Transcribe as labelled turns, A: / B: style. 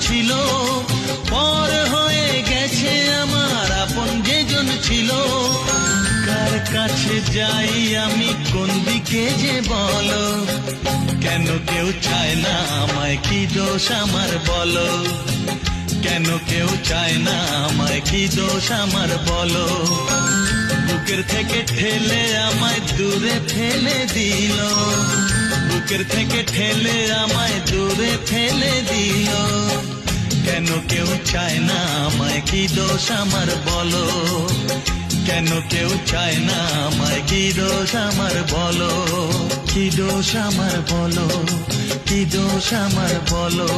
A: ছিল, পর হয়ে গেছে আমার আপন যেজন ছিল। কার কাছে যাই আমি, কোন দিকে যে বলো, কেন কেউ চায় না আমায়, কি দোষ আমার বলো, কেন কেউ চায় না আমায়, কি দোষ আমার বলো। বুকের থেকে ঠেলে আমায় দূরে ফেলে দিল, বুকের থেকে ঠেলে আমায় দূরে ফেলে দিল। কেন কেউ চায় না আমায়, কি দোষ আমার বলো, কেন কেউ চায় না আমায়, কি দোষ আমার বলো, কি দোষ আমার বলো, কি দোষ আমার বলো।